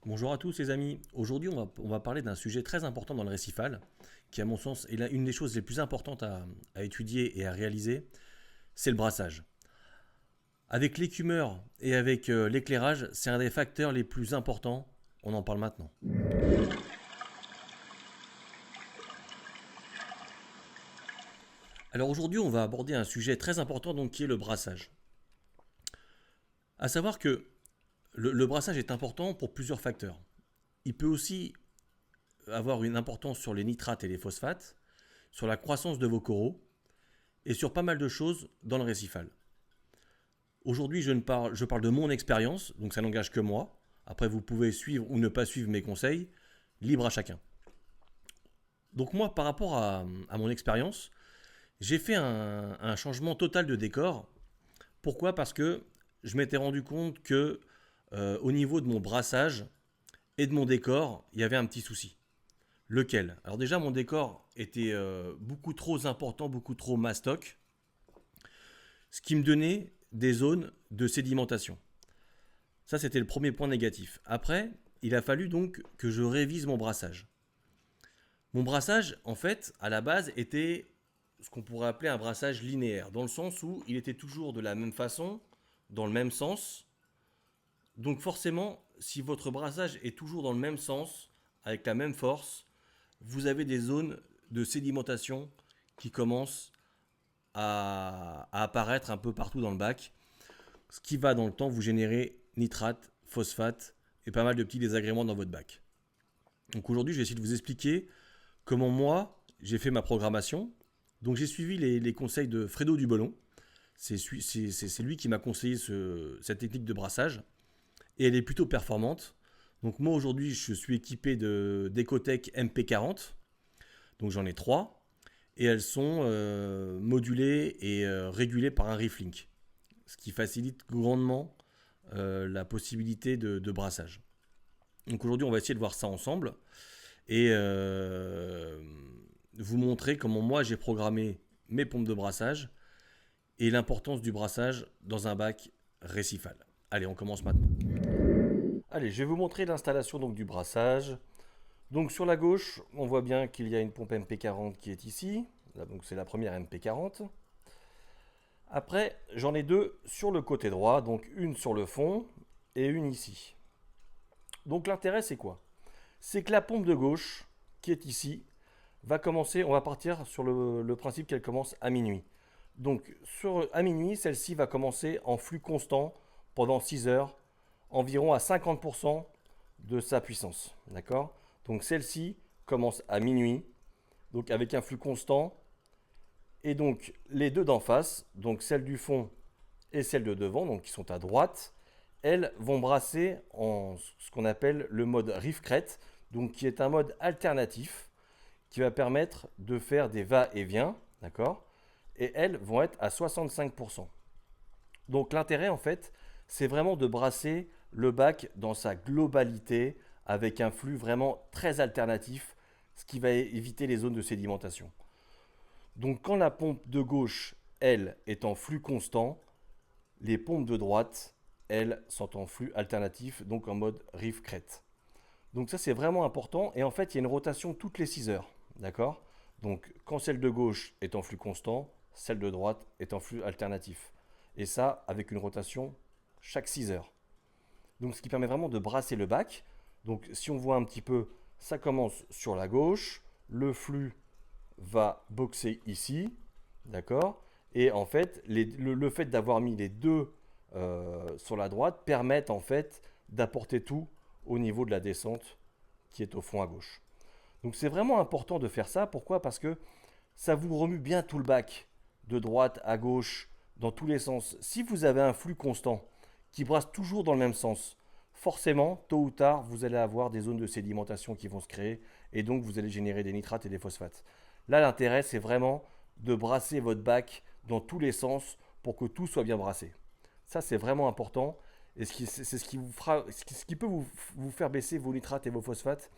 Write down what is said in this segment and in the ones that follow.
Bonjour à tous les amis. Aujourd'hui on va parler d'un sujet très important dans le récifal, qui à mon sens est une des choses les plus importantes à étudier et à réaliser, c'est le brassage. Avec l'écumeur et avec l'éclairage, c'est un des facteurs les plus importants, on en parle maintenant. Alors aujourd'hui on va aborder un sujet très important donc qui est le brassage. À savoir que le brassage est important pour plusieurs facteurs. Il peut aussi avoir une importance sur les nitrates et les phosphates, sur la croissance de vos coraux, et sur pas mal de choses dans le récifal. Aujourd'hui, je parle de mon expérience, donc ça n'engage que moi. Après, vous pouvez suivre ou ne pas suivre mes conseils, libre à chacun. Donc moi, par rapport à mon expérience, j'ai fait un changement total de décor. Pourquoi? Parce que je m'étais rendu compte que au niveau de mon brassage et de mon décor, il y avait un petit souci. Lequel? Alors déjà, mon décor était beaucoup trop important, beaucoup trop mastoc, ce qui me donnait des zones de sédimentation. Ça, c'était le premier point négatif. Après, il a fallu donc que je révise mon brassage. Mon brassage, en fait, à la base, était ce qu'on pourrait appeler un brassage linéaire, dans le sens où il était toujours de la même façon, dans le même sens. Donc forcément, si votre brassage est toujours dans le même sens, avec la même force, vous avez des zones de sédimentation qui commencent à apparaître un peu partout dans le bac, ce qui va dans le temps vous générer nitrate, phosphate et pas mal de petits désagréments dans votre bac. Donc aujourd'hui, je vais essayer de vous expliquer comment moi j'ai fait ma programmation. Donc j'ai suivi les conseils de Fredo Dubellon. C'est lui qui m'a conseillé cette technique de brassage et elle est plutôt performante. Donc moi aujourd'hui, je suis équipé d'Ecotech MP40. Donc j'en ai 3 et elles sont modulées et régulées par un Reflink, ce qui facilite grandement la possibilité de brassage. Donc aujourd'hui, on va essayer de voir ça ensemble et vous montrer comment moi j'ai programmé mes pompes de brassage et l'importance du brassage dans un bac récifal. Allez, on commence maintenant. Allez, je vais vous montrer l'installation donc du brassage. Donc sur la gauche, on voit bien qu'il y a une pompe MP40 qui est ici. Là, donc c'est la première MP40. Après, j'en ai deux sur le côté droit, donc une sur le fond et une ici. Donc l'intérêt c'est quoi? C'est que la pompe de gauche, qui est ici, va commencer, on va partir sur le principe qu'elle commence à minuit. Donc à minuit, celle-ci va commencer en flux constant pendant 6 heures, environ à 50% de sa puissance. D'accord? Donc celle-ci commence à minuit, donc avec un flux constant. Et donc les deux d'en face, donc celle du fond et celle de devant, donc qui sont à droite, elles vont brasser en ce qu'on appelle le mode Riff-Crête, donc qui est un mode alternatif qui va permettre de faire des va-et-vient, d'accord? Et elles vont être à 65%. Donc l'intérêt en fait, c'est vraiment de brasser le bac dans sa globalité avec un flux vraiment très alternatif, ce qui va éviter les zones de sédimentation. Donc quand la pompe de gauche, elle, est en flux constant, les pompes de droite, elles, sont en flux alternatif, donc en mode riff-crête. Donc ça c'est vraiment important et en fait il y a une rotation toutes les 6 heures. D'accord? Donc quand celle de gauche est en flux constant, celle de droite est en flux alternatif. Et ça avec une rotation chaque 6 heures. Donc ce qui permet vraiment de brasser le bac. Donc si on voit un petit peu, ça commence sur la gauche, le flux va boxer ici, d'accord? Et en fait, le fait d'avoir mis les deux sur la droite permettent en fait d'apporter tout au niveau de la descente qui est au fond à gauche. Donc c'est vraiment important de faire ça. Pourquoi? Parce que ça vous remue bien tout le bac, de droite à gauche, dans tous les sens. Si vous avez un flux constant qui brasse toujours dans le même sens, forcément, tôt ou tard, vous allez avoir des zones de sédimentation qui vont se créer et donc vous allez générer des nitrates et des phosphates. Là, l'intérêt, c'est vraiment de brasser votre bac dans tous les sens pour que tout soit bien brassé. Ça, c'est vraiment important et c'est ce qui, vous fera, ce qui peut vous faire baisser vos nitrates et vos phosphates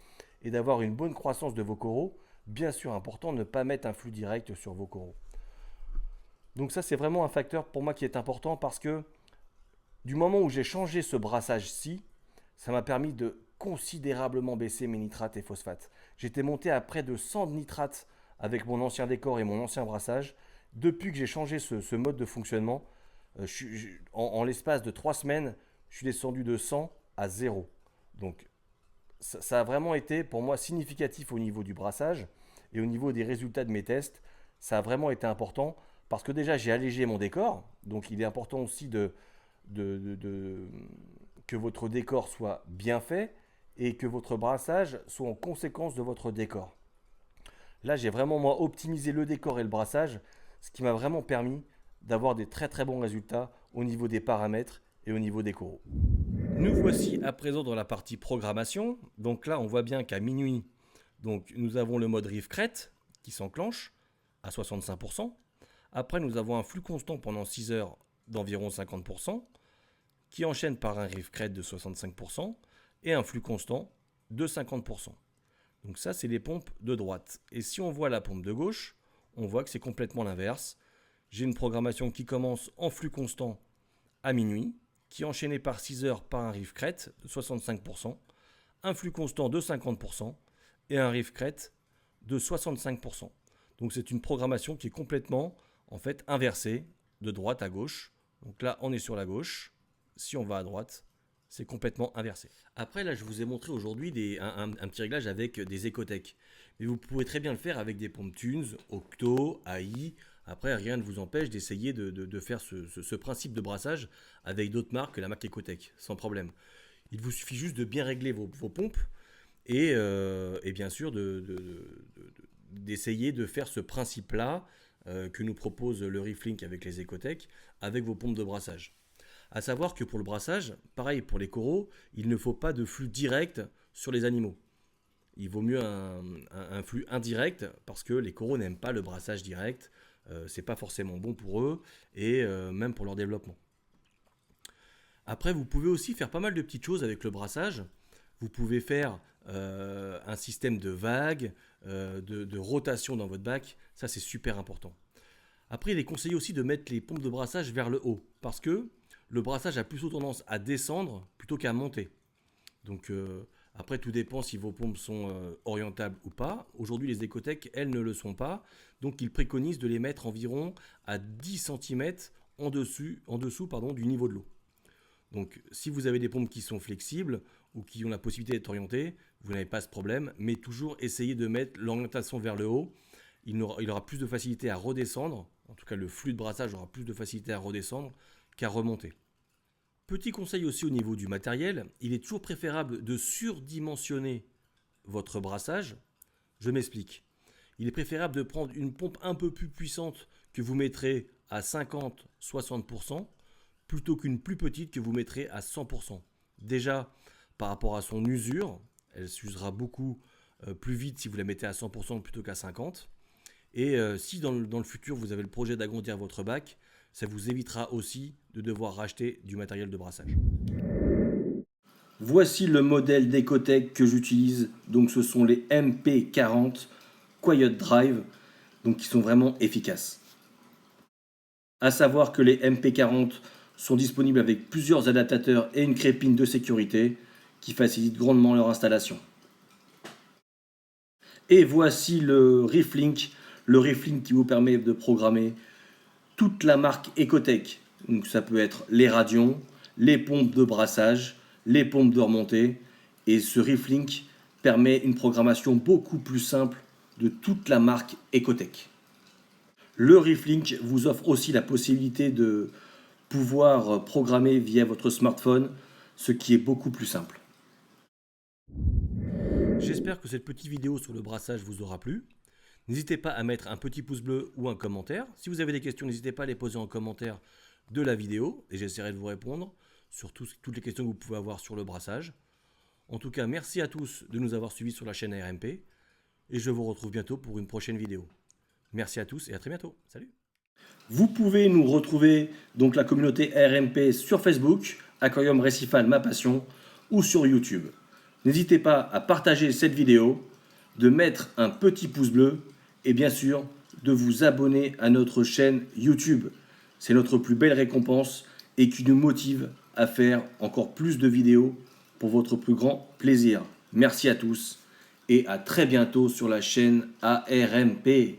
et d'avoir une bonne croissance de vos coraux. Bien sûr, important de ne pas mettre un flux direct sur vos coraux. Donc ça, c'est vraiment un facteur pour moi qui est important parce que du moment où j'ai changé ce brassage-ci, ça m'a permis de considérablement baissé mes nitrates et phosphates. J'étais monté à près de 100 nitrates avec mon ancien décor et mon ancien brassage. Depuis que j'ai changé ce mode de fonctionnement, en l'espace de 3 semaines, je suis descendu de 100 à 0. Donc ça a vraiment été pour moi significatif au niveau du brassage et au niveau des résultats de mes tests. Ça a vraiment été important parce que déjà j'ai allégé mon décor. Donc il est important aussi que votre décor soit bien fait et que votre brassage soit en conséquence de votre décor. Là, j'ai vraiment moi optimisé le décor et le brassage, ce qui m'a vraiment permis d'avoir des très très bons résultats au niveau des paramètres et au niveau des coraux. Nous voici à présent dans la partie programmation. Donc là, on voit bien qu'à minuit, donc nous avons le mode rive crête qui s'enclenche à 65%. Après, nous avons un flux constant pendant 6 heures d'environ 50%, qui enchaîne par un rive crête de 65% et un flux constant de 50%. Donc ça, c'est les pompes de droite. Et si on voit la pompe de gauche, on voit que c'est complètement l'inverse. J'ai une programmation qui commence en flux constant à minuit, qui est enchaînée par 6 heures par un rive crête de 65%, un flux constant de 50% et un rive crête de 65%. Donc c'est une programmation qui est complètement en fait inversée de droite à gauche. Donc là, on est sur la gauche. Si on va à droite, c'est complètement inversé. Après, là, je vous ai montré aujourd'hui un petit réglage avec des Ecotech. Mais vous pouvez très bien le faire avec des pompes Thunes, Octo, AI. Après, rien ne vous empêche d'essayer de faire ce principe de brassage avec d'autres marques que la marque Ecotech, sans problème. Il vous suffit juste de bien régler vos pompes et bien sûr d'essayer de faire ce principe-là que nous propose le Reeflink avec les Ecotech avec vos pompes de brassage. À savoir que pour le brassage, pareil pour les coraux, il ne faut pas de flux direct sur les animaux. Il vaut mieux un flux indirect parce que les coraux n'aiment pas le brassage direct. C'est pas forcément bon pour eux et même pour leur développement. Après, vous pouvez aussi faire pas mal de petites choses avec le brassage. Vous pouvez faire un système de vagues, de rotation dans votre bac. Ça, c'est super important. Après, il est conseillé aussi de mettre les pompes de brassage vers le haut parce que le brassage a plutôt tendance à descendre plutôt qu'à monter. Donc après, tout dépend si vos pompes sont orientables ou pas. Aujourd'hui, les Ecotech, elles ne le sont pas. Donc, ils préconisent de les mettre environ à 10 cm en dessous du niveau de l'eau. Donc, si vous avez des pompes qui sont flexibles ou qui ont la possibilité d'être orientées, vous n'avez pas ce problème. Mais toujours essayez de mettre l'orientation vers le haut. Il aura plus de facilité à redescendre. En tout cas, le flux de brassage aura plus de facilité à redescendre qu'à remonter. Petit conseil aussi au niveau du matériel, il est toujours préférable de surdimensionner votre brassage. Je m'explique. Il est préférable de prendre une pompe un peu plus puissante que vous mettrez à 50-60% plutôt qu'une plus petite que vous mettrez à 100%. Déjà, par rapport à son usure, elle s'usera beaucoup plus vite si vous la mettez à 100% plutôt qu'à 50%. Et si dans le futur, vous avez le projet d'agrandir votre bac, ça vous évitera aussi de devoir racheter du matériel de brassage. Voici le modèle d'Ecotech que j'utilise. Donc ce sont les MP40 Quiet Drive, donc qui sont vraiment efficaces. À savoir que les MP40 sont disponibles avec plusieurs adaptateurs et une crépine de sécurité qui facilite grandement leur installation. Et voici le Reeflink qui vous permet de programmer toute la marque Ecotech. Donc ça peut être les radions, les pompes de brassage, les pompes de remontée. Et ce Reeflink permet une programmation beaucoup plus simple de toute la marque Ecotech. Le Reeflink vous offre aussi la possibilité de pouvoir programmer via votre smartphone, ce qui est beaucoup plus simple. J'espère que cette petite vidéo sur le brassage vous aura plu. N'hésitez pas à mettre un petit pouce bleu ou un commentaire. Si vous avez des questions, n'hésitez pas à les poser en commentaire de la vidéo et j'essaierai de vous répondre sur toutes les questions que vous pouvez avoir sur le brassage. En tout cas, merci à tous de nous avoir suivis sur la chaîne ARMP et je vous retrouve bientôt pour une prochaine vidéo. Merci à tous et à très bientôt. Salut! Vous pouvez nous retrouver, donc la communauté ARMP, sur Facebook, Aquarium Récifal Ma Passion, ou sur YouTube. N'hésitez pas à partager cette vidéo, de mettre un petit pouce bleu et bien sûr de vous abonner à notre chaîne YouTube. C'est notre plus belle récompense et qui nous motive à faire encore plus de vidéos pour votre plus grand plaisir. Merci à tous et à très bientôt sur la chaîne ARMP.